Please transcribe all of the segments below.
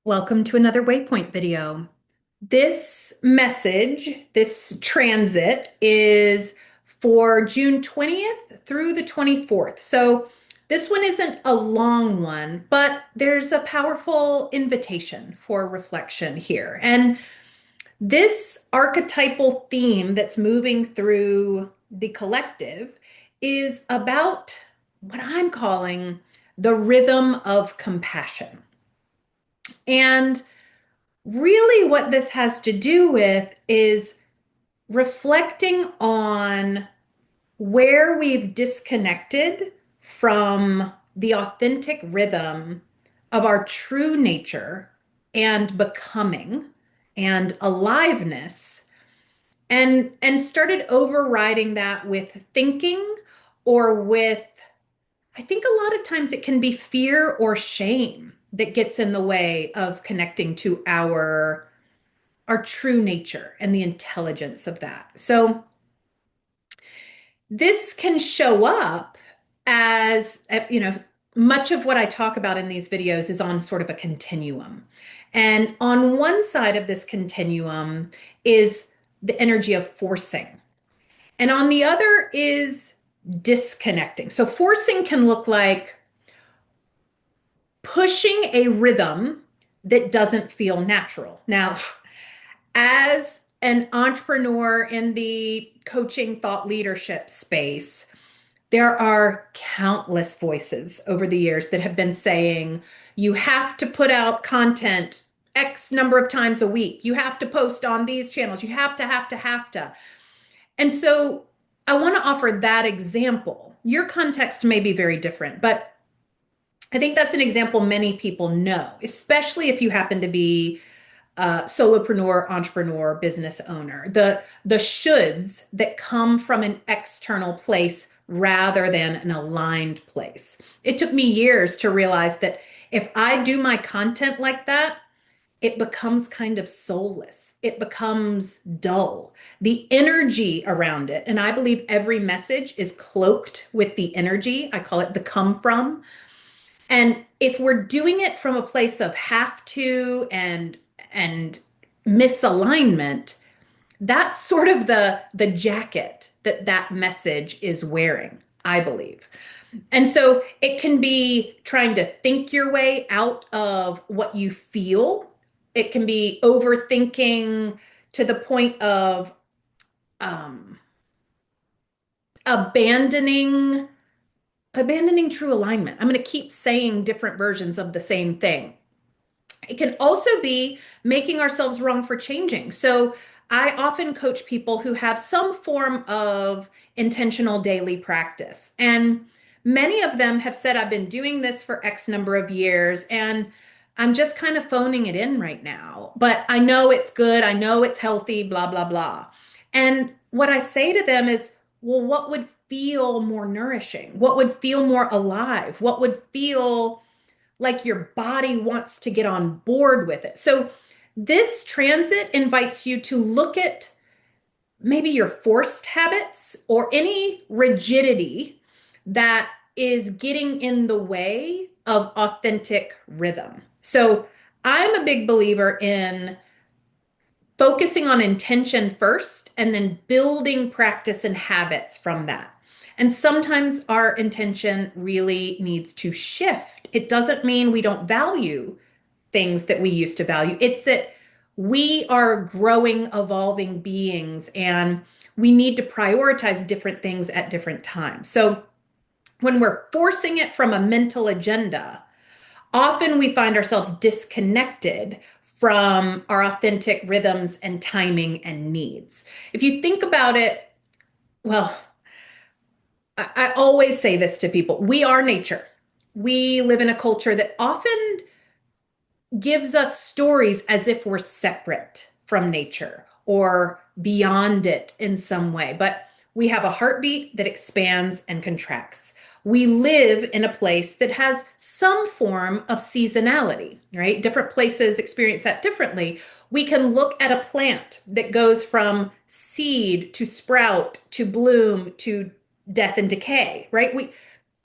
Welcome to another Waypoint video. This message, this transit is for June 20th through the 24th. So this one isn't a long one, but there's a powerful invitation for reflection here. And this archetypal theme that's moving through the collective is about what I'm calling the rhythm of compassion. And really, what this has to do with is reflecting on where we've disconnected from the authentic rhythm of our true nature and becoming and aliveness and started overriding that with thinking or with, I think a lot of times it can be fear or shame that gets in the way of connecting to our true nature and the intelligence of that. So this can show up as, much of what I talk about in these videos is on sort of a continuum. And on one side of this continuum is the energy of forcing. And on the other is disconnecting. So forcing can look like pushing a rhythm that doesn't feel natural. Now, as an entrepreneur in the coaching thought leadership space, there are countless voices over the years that have been saying, you have to put out content X number of times a week. You have to post on these channels. You have to. And so I want to offer that example. Your context may be very different, but I think that's an example many people know, especially if you happen to be solopreneur, entrepreneur, business owner. The shoulds that come from an external place rather than an aligned place. It took me years to realize that if I do my content like that, it becomes kind of soulless. It becomes dull. The energy around it, and I believe every message is cloaked with the energy. I call it the come from. And if we're doing it from a place of have to and misalignment, that's sort of the jacket that that message is wearing, I believe. And so it can be trying to think your way out of what you feel. It can be overthinking to the point of um, abandoning abandoning true alignment. I'm going to keep saying different versions of the same thing. It can also be making ourselves wrong for changing. So I often coach people who have some form of intentional daily practice. And many of them have said, I've been doing this for X number of years and I'm just kind of phoning it in right now. But I know it's good. I know it's healthy, blah, blah, blah. And what I say to them is, well, what would feel more nourishing? What would feel more alive? What would feel like your body wants to get on board with it? So this transit invites you to look at maybe your forced habits or any rigidity that is getting in the way of authentic rhythm. So I'm a big believer in focusing on intention first and then building practice and habits from that. And sometimes our intention really needs to shift. It doesn't mean we don't value things that we used to value. It's that we are growing, evolving beings and we need to prioritize different things at different times. So when we're forcing it from a mental agenda, often we find ourselves disconnected from our authentic rhythms and timing and needs. If you think about it, well, I always say this to people, we are nature. We live in a culture that often gives us stories as if we're separate from nature or beyond it in some way. But we have a heartbeat that expands and contracts. We live in a place that has some form of seasonality, right? Different places experience that differently. We can look at a plant that goes from seed to sprout to bloom to death and decay, right?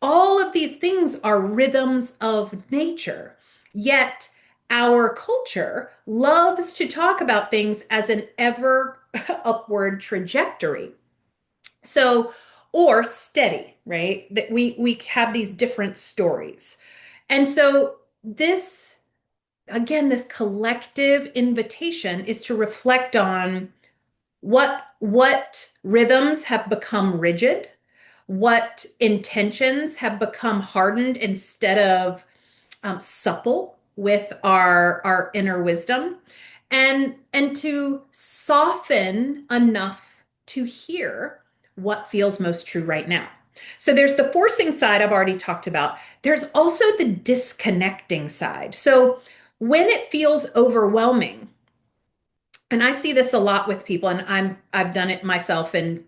All of these things are rhythms of nature. Yet our culture loves to talk about things as an ever upward trajectory. So, or steady, right? That we have these different stories. And so this again, this collective invitation is to reflect on what rhythms have become rigid, what intentions have become hardened instead of supple with our inner wisdom, and to soften enough to hear what feels most true right now. So there's the forcing side I've already talked about. There's also the disconnecting side. So when it feels overwhelming, and I see this a lot with people, and I've done it myself in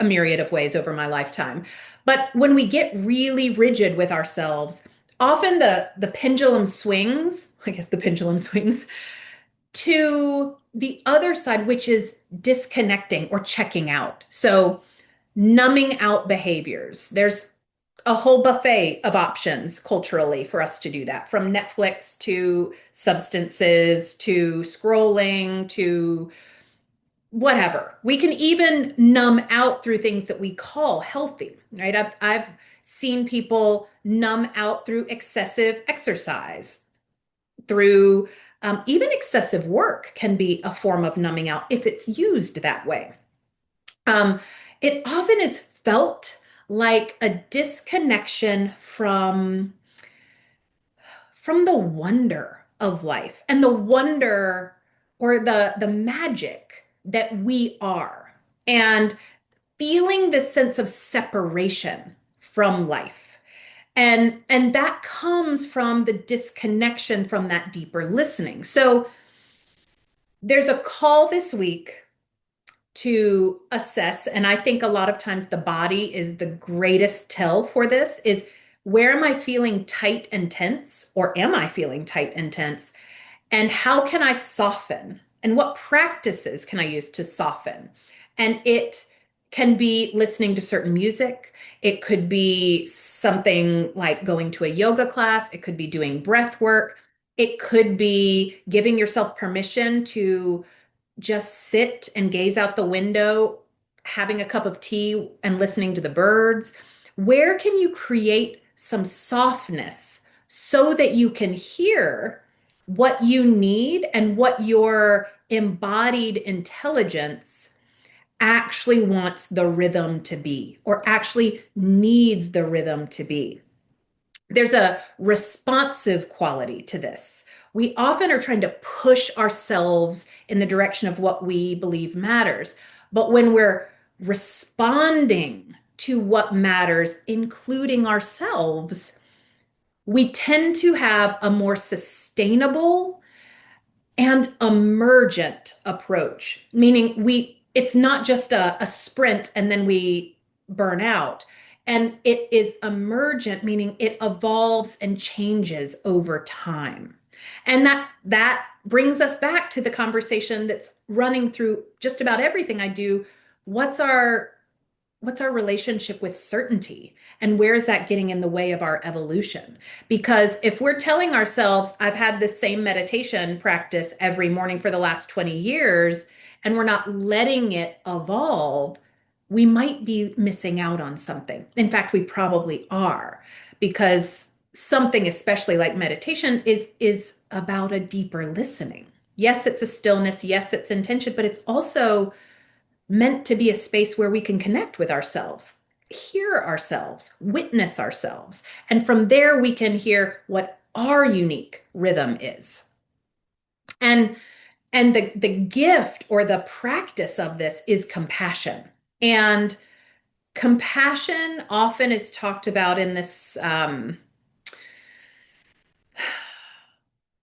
a myriad of ways over my lifetime. But when we get really rigid with ourselves, often the pendulum swings, I guess the pendulum swings to the other side, which is disconnecting or checking out. So numbing out behaviors. There's a whole buffet of options culturally for us to do that, from Netflix to substances to scrolling to whatever. We can even numb out through things that we call healthy, right? I've seen people numb out through excessive exercise, through even excessive work can be a form of numbing out if it's used that way. Um, it often is felt like a disconnection from the wonder of life and the wonder or the magic that we are, and feeling this sense of separation from life. And that comes from the disconnection from that deeper listening. So there's a call this week to assess, and I think a lot of times the body is the greatest tell for this, is where am I feeling tight and tense, or am I feeling tight and tense? And how can I soften? And what practices can I use to soften? And it can be listening to certain music. It could be something like going to a yoga class. It could be doing breath work. It could be giving yourself permission to just sit and gaze out the window, having a cup of tea and listening to the birds. Where can you create some softness so that you can hear what you need and what your embodied intelligence actually wants the rhythm to be, or actually needs the rhythm to be? There's a responsive quality to this. We often are trying to push ourselves in the direction of what we believe matters. But when we're responding to what matters, including ourselves, we tend to have a more sustainable and emergent approach, meaning it's not just a sprint and then we burn out. And it is emergent, meaning it evolves and changes over time. And that brings us back to the conversation that's running through just about everything I do. What's our what's our relationship with certainty, and where is that getting in the way of our evolution? Because if we're telling ourselves, I've had this same meditation practice every morning for the last 20 years, and we're not letting it evolve, we might be missing out on something. In fact, we probably are, because something especially like meditation is about a deeper listening. Yes, it's a stillness, yes, it's intention, but it's also meant to be a space where we can connect with ourselves, hear ourselves, witness ourselves. And from there, we can hear what our unique rhythm is. And the gift or the practice of this is compassion. And compassion often is talked about in this,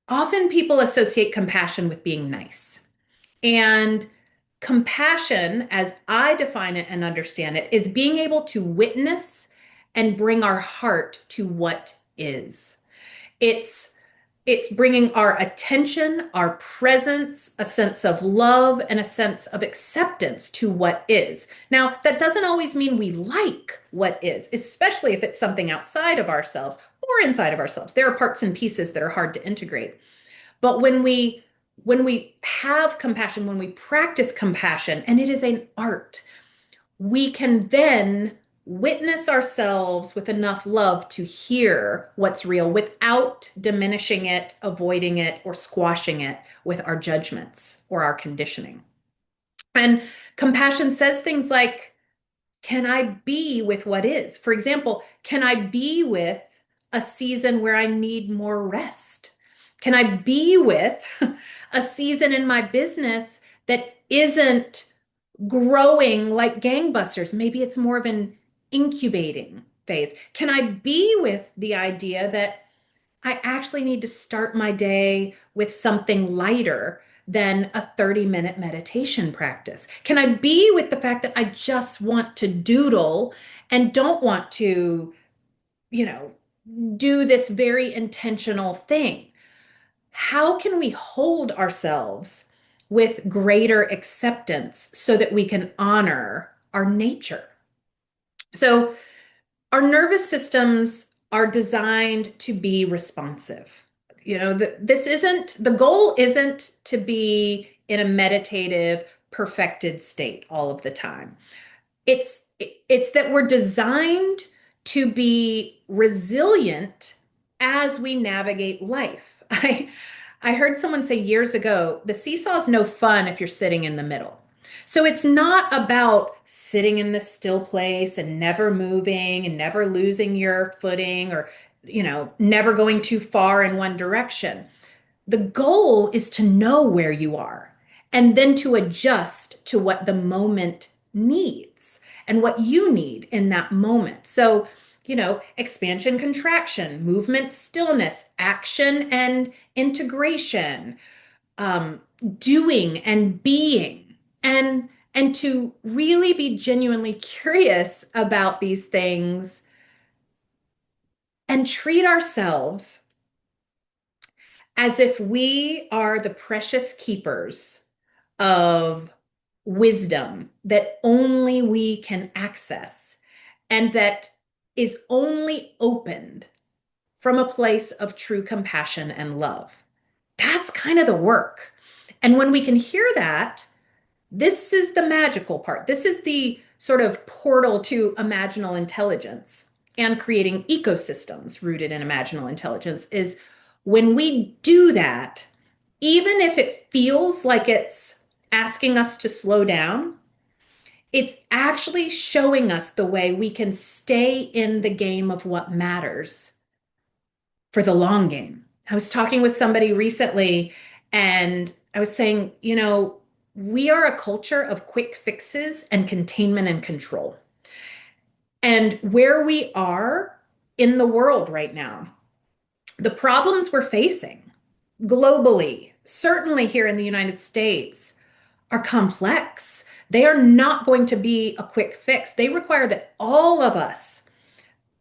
often people associate compassion with being nice. And compassion, as I define it and understand it, is being able to witness and bring our heart to what is. It's it's bringing our attention, our presence, a sense of love, and a sense of acceptance to what is. Now, that doesn't always mean we like what is, especially if it's something outside of ourselves or inside of ourselves. There are parts and pieces that are hard to integrate. But when we have compassion, when we practice compassion, and it is an art, we can then witness ourselves with enough love to hear what's real without diminishing it, avoiding it, or squashing it with our judgments or our conditioning. And compassion says things like, can I be with what is? For example, can I be with a season where I need more rest? Can I be with a season in my business that isn't growing like gangbusters? Maybe it's more of an incubating phase. Can I be with the idea that I actually need to start my day with something lighter than a 30-minute meditation practice? Can I be with the fact that I just want to doodle and don't want to, you know, do this very intentional thing? How can we hold ourselves with greater acceptance so that we can honor our nature? So, our nervous systems are designed to be responsive. This isn't, the goal isn't to be in a meditative, perfected state all of the time. It's that we're designed to be resilient as we navigate life. I heard someone say years ago, the seesaw is no fun if you're sitting in the middle. So it's not about sitting in the still place and never moving and never losing your footing or, never going too far in one direction. The goal is to know where you are and then to adjust to what the moment needs and what you need in that moment. So, expansion, contraction, movement, stillness, action and integration, um, doing and being, and to really be genuinely curious about these things and treat ourselves as if we are the precious keepers of wisdom that only we can access and that is only opened from a place of true compassion and love. That's kind of the work. And when we can hear that, this is the magical part. This is the sort of portal to imaginal intelligence and creating ecosystems rooted in imaginal intelligence is when we do that, even if it feels like it's asking us to slow down, it's actually showing us the way we can stay in the game of what matters for the long game. I was talking with somebody recently and I was saying, we are a culture of quick fixes and containment and control. And where we are in the world right now, the problems we're facing globally, certainly here in the United States, are complex. They are not going to be a quick fix. They require that all of us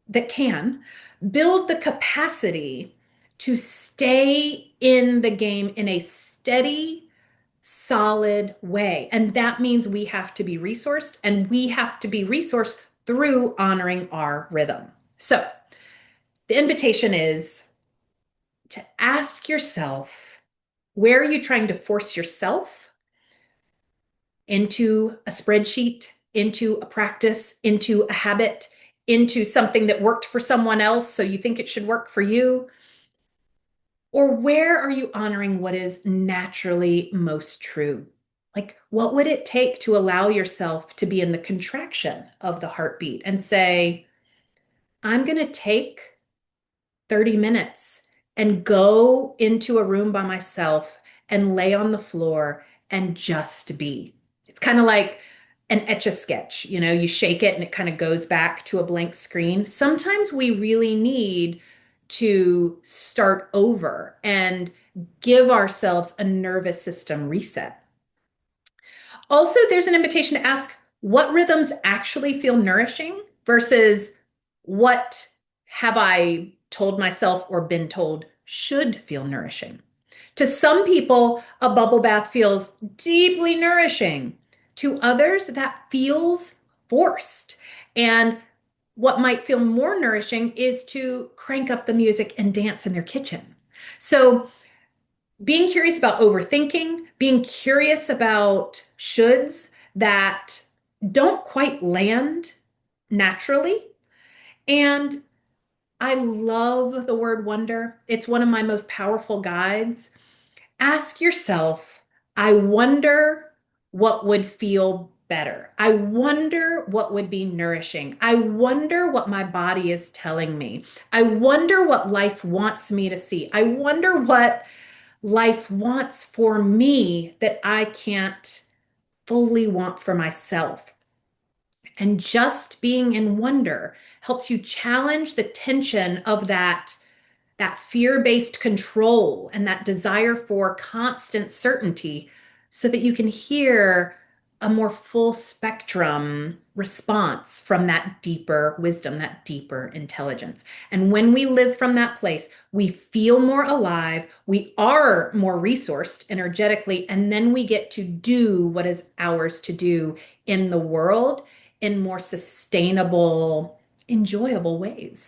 that can build the capacity to stay in the game in a steady, solid way. And that means we have to be resourced and we have to be resourced through honoring our rhythm. So the invitation is to ask yourself, where are you trying to force yourself into a spreadsheet, into a practice, into a habit, into something that worked for someone else, so you think it should work for you? Or where are you honoring what is naturally most true? Like, what would it take to allow yourself to be in the contraction of the heartbeat and say, I'm going to take 30 minutes and go into a room by myself and lay on the floor and just be. It's kind of like an etch a sketch. You shake it and it kind of goes back to a blank screen. Sometimes we really need to start over and give ourselves a nervous system reset. Also, there's an invitation to ask what rhythms actually feel nourishing versus what have I told myself or been told should feel nourishing. To some people, a bubble bath feels deeply nourishing. To others, that feels forced. And what might feel more nourishing is to crank up the music and dance in their kitchen. So being curious about overthinking, being curious about shoulds that don't quite land naturally. And I love the word wonder. It's one of my most powerful guides. Ask yourself, I wonder what would feel better. I wonder what would be nourishing. I wonder what my body is telling me. I wonder what life wants me to see. I wonder what life wants for me that I can't fully want for myself. And just being in wonder helps you challenge the tension of that fear-based control and that desire for constant certainty so that you can hear a more full spectrum response from that deeper wisdom, that deeper intelligence. And when we live from that place, we feel more alive, we are more resourced energetically, and then we get to do what is ours to do in the world in more sustainable, enjoyable ways.